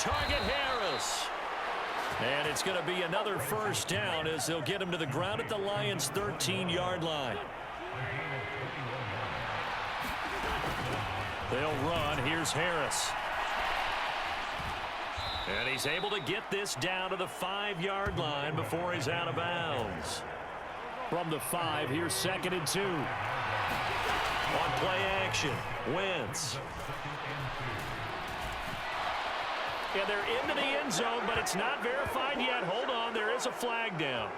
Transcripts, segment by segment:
target Harris. And it's going to be another first down as they'll get him to the ground at the Lions' 13-yard line. They'll run. Here's Harris. And he's able to get this down to the 5-yard line before he's out of bounds. From the 5, here's 2nd and 2. On play action, Wentz. And they're into the end zone, but it's not verified yet. Hold on, there is a flag down.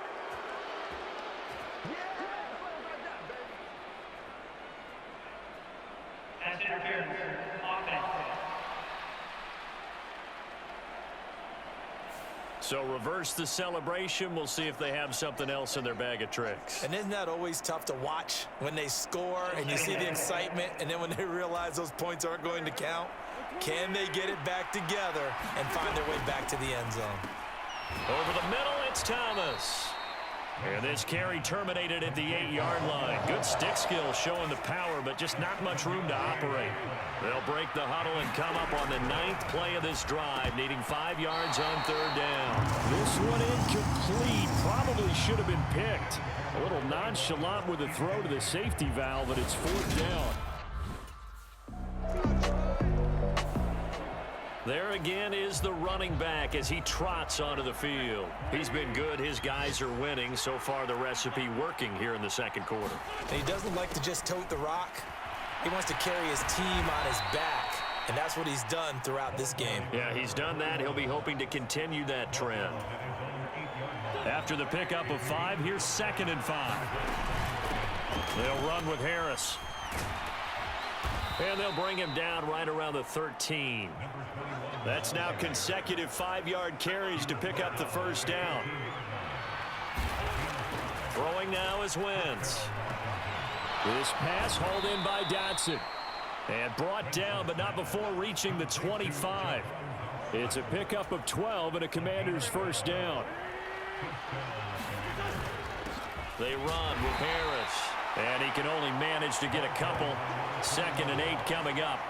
That's interference. Offense. So reverse the celebration. We'll see if they have something else in their bag of tricks. And isn't that always tough to watch when they score and you see the excitement, and then when they realize those points aren't going to count? Can they get it back together and find their way back to the end zone? Over the middle, it's Thomas. And this carry terminated at the 8-yard line. Good stick skill showing the power, but just not much room to operate. They'll break the huddle and come up on the 9th play of this drive, needing 5 yards on 3rd down. This one incomplete. Probably should have been picked. A little nonchalant with a throw to the safety valve, but it's 4th down. There again is the running back as he trots onto the field. He's been good. His guys are winning. So far, the recipe working here in the 2nd quarter. And he doesn't like to just tote the rock. He wants to carry his team on his back, and that's what he's done throughout this game. Yeah, he's done that. He'll be hoping to continue that trend. After the pickup of 5, here's 2nd and 5. They'll run with Harris. And they'll bring him down right around the 13. That's now consecutive 5-yard carries to pick up the first down. Throwing now is Wentz. This pass hauled in by Dotson. And brought down, but not before reaching the 25. It's a pickup of 12 and a Commander's first down. They run with Harris. And he can only manage to get a couple. 2nd and 8 coming up.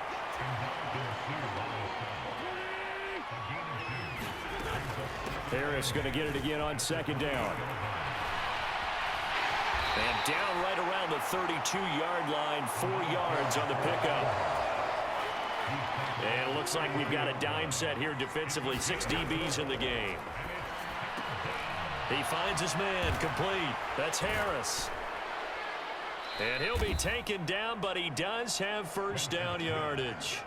Harris going to get it again on 2nd down. And down right around the 32-yard line, 4 yards on the pickup. And it looks like we've got a dime set here defensively. 6 DBs in the game. He finds his man, complete. That's Harris. And he'll be taken down, but he does have first down yardage.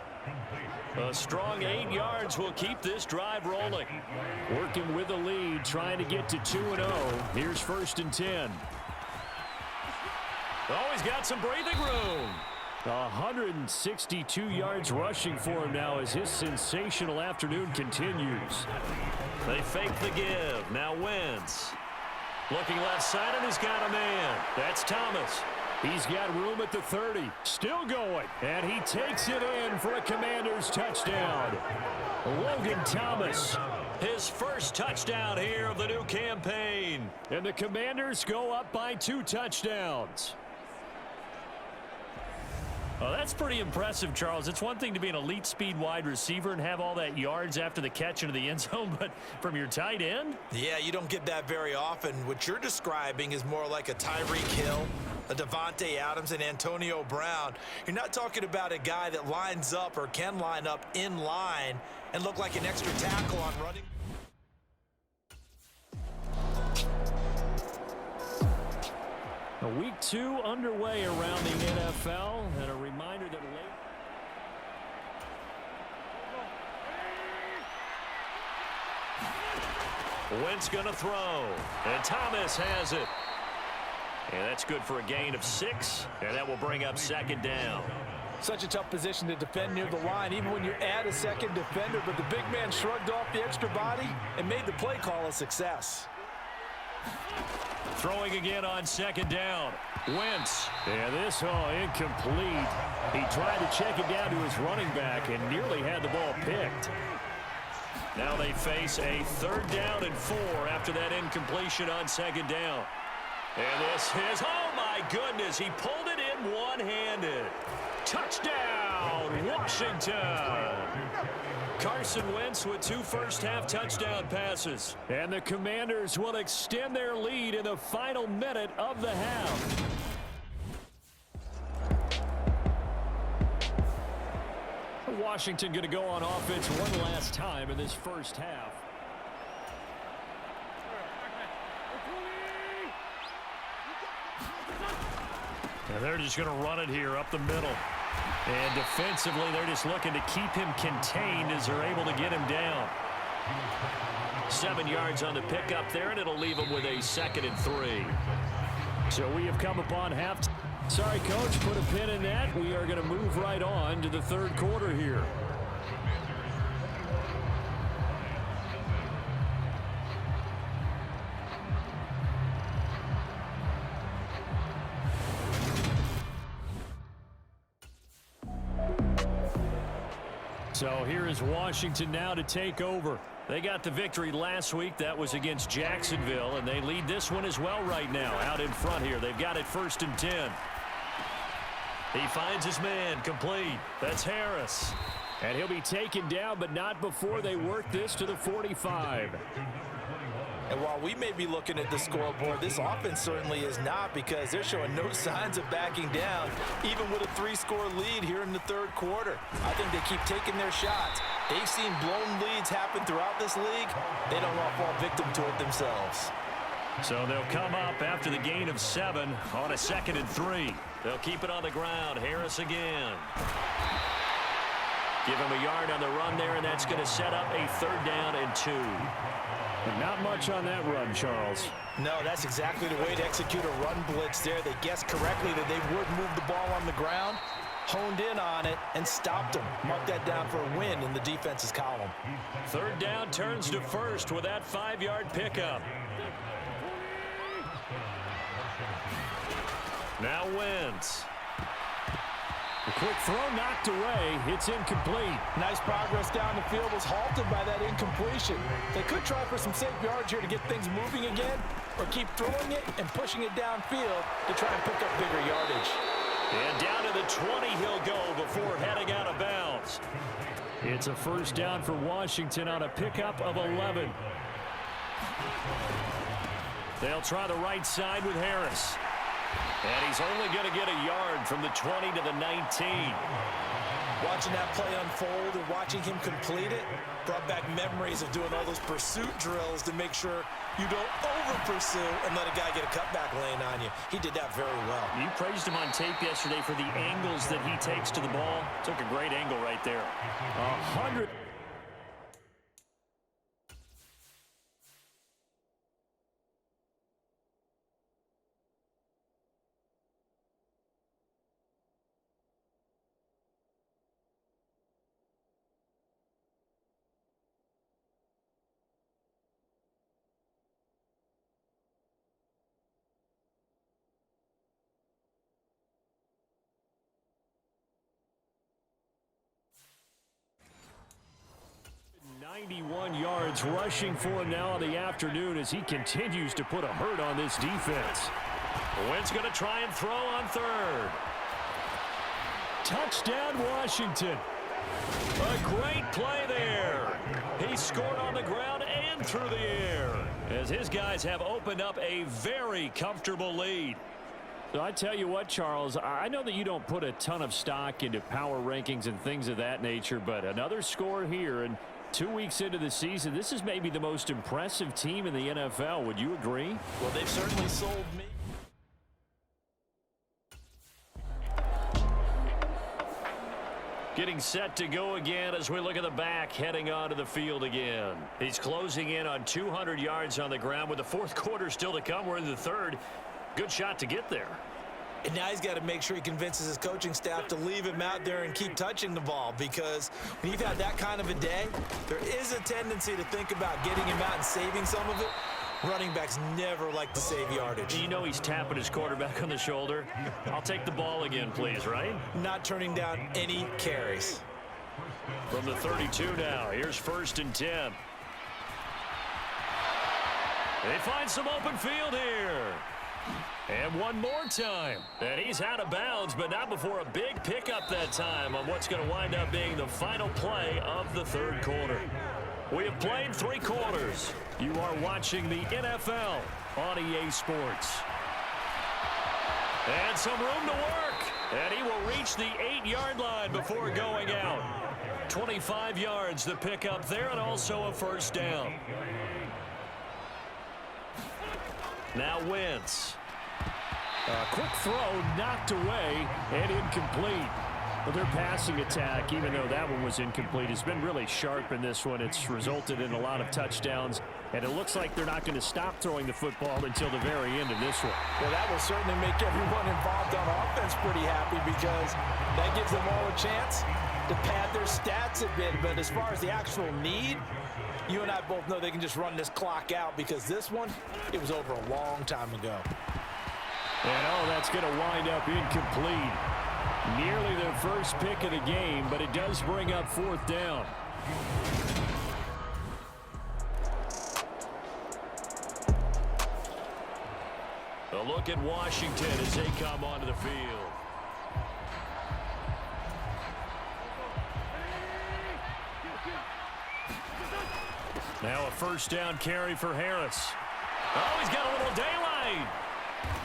A strong 8 yards will keep this drive rolling. Working with a lead, trying to get to 2-0. Here's 1st and 10. Oh, he's got some breathing room. 162 yards rushing for him now as his sensational afternoon continues. They fake the give. Now Wentz. Looking left side, and he's got a man. That's Thomas. He's got room at the 30. Still going. And he takes it in for a Commander's touchdown. Logan Thomas. His first touchdown here of the new campaign. And the Commanders go up by 2 touchdowns. Oh, that's pretty impressive, Charles. It's one thing to be an elite speed wide receiver and have all that yards after the catch into the end zone, but from your tight end? Yeah, you don't get that very often. What you're describing is more like a Tyreek Hill, a Devontae Adams, and Antonio Brown. You're not talking about a guy that lines up or can line up in line and look like an extra tackle on running. Week 2 underway around the NFL, and a reminder that Wentz going to throw, and Thomas has it. And that's good for a gain of 6, and that will bring up 2nd down. Such a tough position to defend near the line, even when you add a second defender, but the big man shrugged off the extra body and made the play call a success. Throwing again on 2nd down. Wentz. And this incomplete. He tried to check it down to his running back and nearly had the ball picked. Now they face a 3rd down and 4 after that incompletion on 2nd down. And this is, oh my goodness, he pulled it in one-handed. Touchdown, Washington. Carson Wentz with 2 first-half touchdown passes. And the Commanders will extend their lead in the final minute of the half. Washington going to go on offense one last time in this first half. And they're just going to run it here up the middle. And defensively, they're just looking to keep him contained as they're able to get him down. 7 yards on the pickup there, and it'll leave him with a 2nd and 3. So we have come upon halftime. Sorry, Coach, put a pin in that. We are going to move right on to the third quarter here. So here is Washington now to take over. They got the victory last week. That was against Jacksonville, and they lead this one as well right now. Out in front here, they've got it 1st and 10. He finds his man, complete. That's Harris. And he'll be taken down, but not before they work this to the 45. And while we may be looking at the scoreboard, this offense certainly is not, because they're showing no signs of backing down, even with a 3-score lead here in the third quarter. I think they keep taking their shots. They've seen blown leads happen throughout this league. They don't want to fall victim to it themselves. So they'll come up after the gain of 7 on a 2nd and 3. They'll keep it on the ground. Harris again. Give him a yard on the run there, and that's going to set up a 3rd down and 2. But not much on that run, Charles. No, that's exactly the way to execute a run blitz there. They guessed correctly that they would move the ball on the ground, honed in on it, and stopped them. Mark that down for a win in the defense's column. 3rd down turns to 1st with that 5-yard pickup. Now Wentz. A quick throw knocked away. It's incomplete. Nice progress down the field, was halted by that incompletion. They could try for some safe yards here to get things moving again, or keep throwing it and pushing it downfield to try and pick up bigger yardage. And down to the 20 he'll go before heading out of bounds. It's a 1st down for Washington on a pickup of 11. They'll try the right side with Harris. And he's only going to get a yard from the 20 to the 19. Watching that play unfold and watching him complete it brought back memories of doing all those pursuit drills to make sure you don't over-pursue and let a guy get a cutback lane on you. He did that very well. You praised him on tape yesterday for the angles that he takes to the ball. Took a great angle right there. 100. Yards rushing for him now in the afternoon as he continues to put a hurt on this defense. Wentz going to try and throw on 3rd. Touchdown, Washington. A great play there. He scored on the ground and through the air as his guys have opened up a very comfortable lead. So I tell you what, Charles, I know that you don't put a ton of stock into power rankings and things of that nature, but another score here, and 2 weeks into the season, this is maybe the most impressive team in the NFL. Would you agree? Well, they've certainly sold me. Getting set to go again as we look at the back heading onto the field again. He's closing in on 200 yards on the ground with the 4th quarter still to come. We're in the 3rd. Good shot to get there. And now he's got to make sure he convinces his coaching staff to leave him out there and keep touching the ball, because when you've had that kind of a day, there is a tendency to think about getting him out and saving some of it. Running backs never like to save yardage. You know he's tapping his quarterback on the shoulder. I'll take the ball again, please, right? Not turning down any carries. From the 32 now, here's 1st and 10. They find some open field here. And one more time. And he's out of bounds, but not before a big pickup that time on what's going to wind up being the final play of the third quarter. We have played 3 quarters. You are watching the NFL on EA Sports. And some room to work. And he will reach the 8-yard line before going out. 25 yards the pickup there, and also a first down. Now Wentz. A quick throw knocked away and incomplete. But their passing attack, even though that one was incomplete, has been really sharp in this one. It's resulted in a lot of touchdowns, and it looks like they're not going to stop throwing the football until the very end of this one. Well, that will certainly make everyone involved on offense pretty happy because that gives them all a chance to pad their stats a bit. But as far as the actual need, you and I both know they can just run this clock out because this one, it was over a long time ago. And that's going to wind up incomplete. Nearly their first pick of the game, but it does bring up 4th down. A look at Washington as they come onto the field. Now a first down carry for Harris. Oh, he's got a little daylight.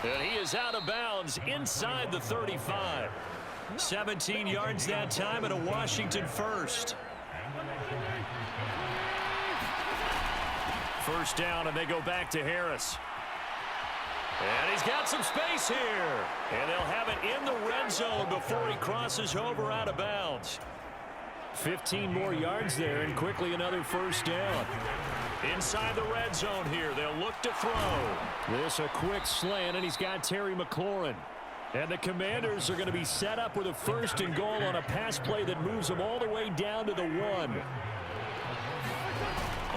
And he is out of bounds inside the 35. 17 yards that time and a Washington first. First down, and they go back to Harris. And he's got some space here. And they'll have it in the red zone before he crosses over out of bounds. 15 more yards there, and quickly another first down. Inside the red zone here, they'll look to throw. This a quick slant, and he's got Terry McLaurin. And the Commanders are going to be set up with a 1st and goal on a pass play that moves them all the way down to the 1.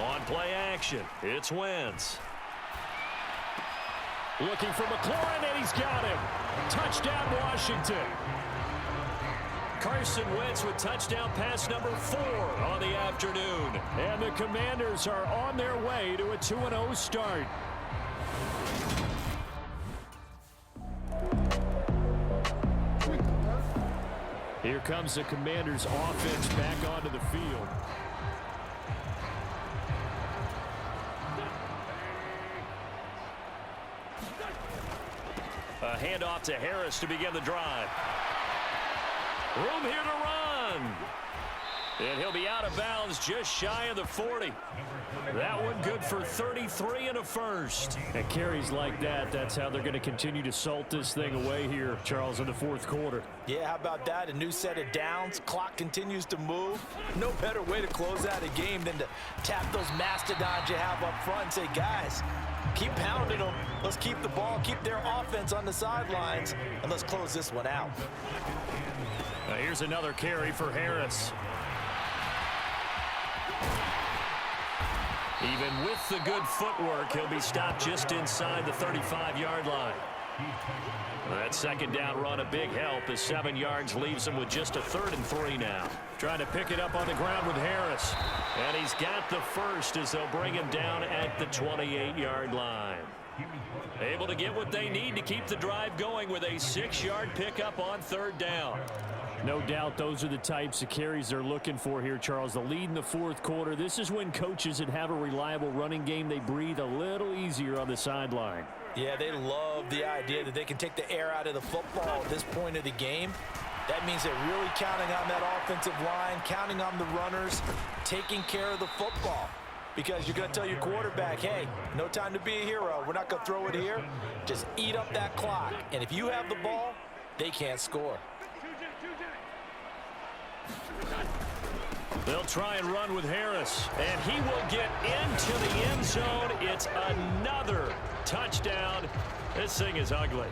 On play action, it's Wentz. Looking for McLaurin, and he's got him. Touchdown, Washington. Carson Wentz with touchdown pass number 4 on the afternoon. And the Commanders are on their way to a 2-0 start. Here comes the Commanders' offense back onto the field. A handoff to Harris to begin the drive. Room here to run. And he'll be out of bounds just shy of the 40. That one good for 33 and a first. And carries like that, that's how they're going to continue to salt this thing away here, Charles, in the 4th quarter. Yeah, how about that? A new set of downs. Clock continues to move. No better way to close out a game than to tap those mastodons you have up front and say, guys, keep pounding them. Let's keep the ball, keep their offense on the sidelines, and let's close this one out. Now here's another carry for Harris. Even with the good footwork, he'll be stopped just inside the 35-yard line. That 2nd down run a big help as 7 yards leaves him with just a 3rd and 3 now. Trying to pick it up on the ground with Harris. And he's got the first as they'll bring him down at the 28-yard line. Able to get what they need to keep the drive going with a 6-yard pickup on 3rd down. No doubt those are the types of carries they're looking for here, Charles. The lead in the 4th quarter. This is when coaches that have a reliable running game, they breathe a little easier on the sideline. Yeah, they love the idea that they can take the air out of the football at this point of the game. That means they're really counting on that offensive line, counting on the runners, taking care of the football. Because you're going to tell your quarterback, hey, no time to be a hero. We're not going to throw it here. Just eat up that clock. And if you have the ball, they can't score. They'll try and run with Harris, and he will get into the end zone. It's another touchdown. This thing is ugly.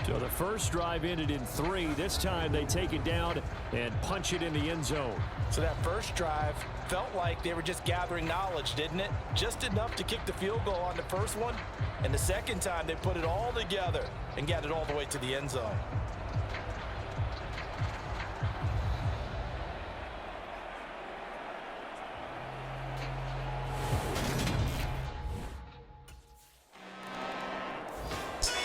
So the first drive ended in 3. This time they take it down and punch it in the end zone. So that first drive felt like they were just gathering knowledge, didn't it? Just enough to kick the field goal on the first one. And the second time they put it all together and got it all the way to the end zone.